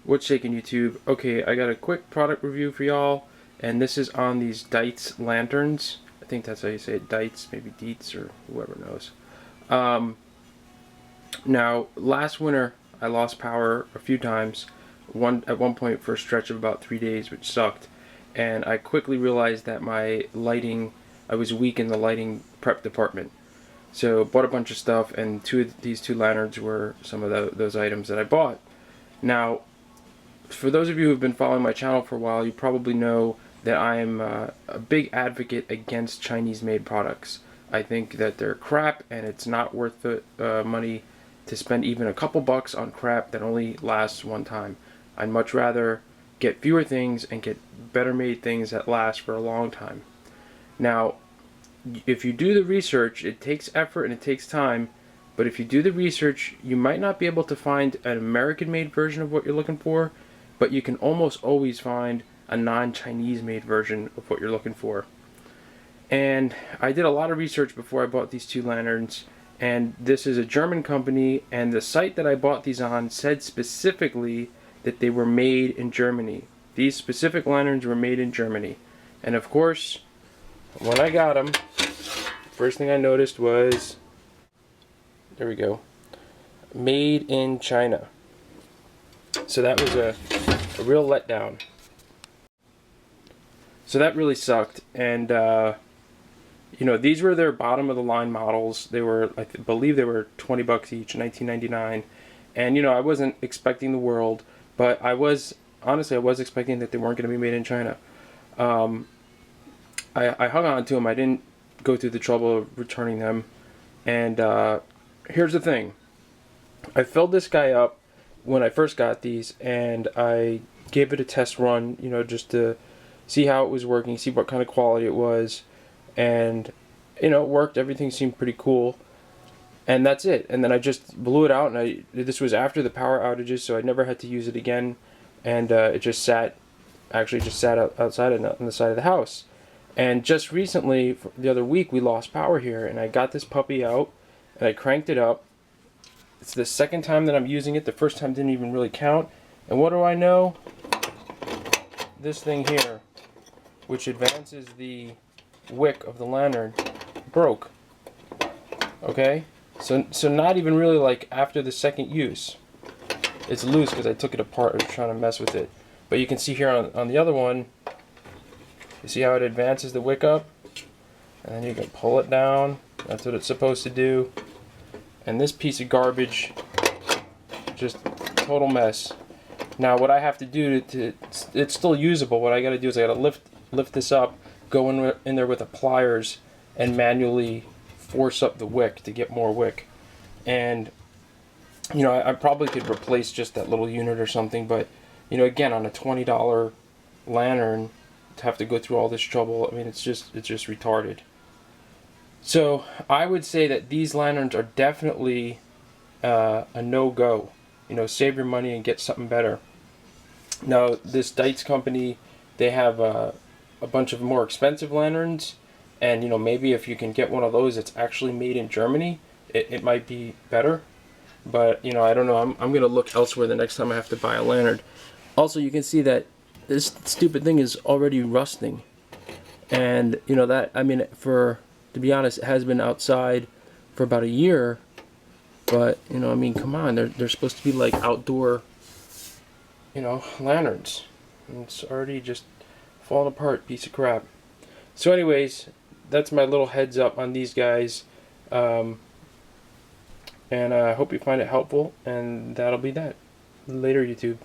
What's shaking, YouTube? Okay, I got a quick product review for y'all, and this is on these Dietz lanterns. I think that's how you say it, Dietz, maybe Dietz, or whoever knows. Now, last winter, I lost power a few times, at one point for a stretch of about 3 days, which sucked. And I quickly realized that my lighting, I was weak in the lighting prep department. So bought a bunch of stuff, and these two lanterns were some of those items that I bought. Now, for those of you who have been following my channel for a while, you probably know that I'm a big advocate against Chinese-made products. I think that they're crap, and it's not worth the money to spend even a couple bucks on crap that only lasts one time. I'd much rather get fewer things and get better made things that last for a long time. Now, if you do the research, it takes effort and it takes time, but if you do the research, you might not be able to find an American-made version of what you're looking for, but you can almost always find a non-Chinese made version of what you're looking for. And I did a lot of research before I bought these two lanterns, and this is a German company, and the site that I bought these on said specifically that they were made in Germany. These specific lanterns were made in Germany. And of course, when I got them, first thing I noticed was, there we go, made in China. So that was a real letdown. So that really sucked. And you know, these were their bottom of the line models. They were, I believe they were 20 bucks each, $19.99. And you know, I wasn't expecting the world, but honestly I was expecting that they weren't going to be made in China. I hung on to them. I didn't go through the trouble of returning them. And here's the thing. I filled this guy up when I first got these, and I gave it a test run, you know, just to see how it was working, see what kind of quality it was. And you know, it worked. Everything seemed pretty cool. And that's it. And then I just blew it out, and this was after the power outages, so I never had to use it again. And it just sat outside on the side of the house. And just recently, the other week, we lost power here, and I got this puppy out, and I cranked it up. It's the second time that I'm using it. The first time didn't even really count. And what do I know? This thing here, which advances the wick of the lantern, broke. Okay? So not even really like after the second use. It's loose because I took it apart and was trying to mess with it. But you can see here on the other one, you see how it advances the wick up? And then you can pull it down. That's what it's supposed to do. And this piece of garbage, just total mess. Now what I have to do it's still usable. What I got to do is I got to lift this up, go in there with the pliers, and manually force up the wick to get more wick. And you know, I probably could replace just that little unit or something, but you know, again, on a $20 lantern, to have to go through all this trouble, I mean, it's just retarded. So I would say that these lanterns are definitely a no-go. You know, save your money and get something better. Now, this Dietz company, they have a bunch of more expensive lanterns, and you know, maybe if you can get one of those that's actually made in Germany, it might be better. But you know, I don't know. I'm gonna look elsewhere the next time I have to buy a lantern. Also, you can see that this stupid thing is already rusting, and you know that, I mean, to be honest, it has been outside for about a year. But you know, I mean, come on, they're supposed to be like outdoor, you know, lanterns, and it's already just falling apart, piece of crap. So anyways, that's my little heads up on these guys, and I hope you find it helpful, and that'll be that. Later, YouTube.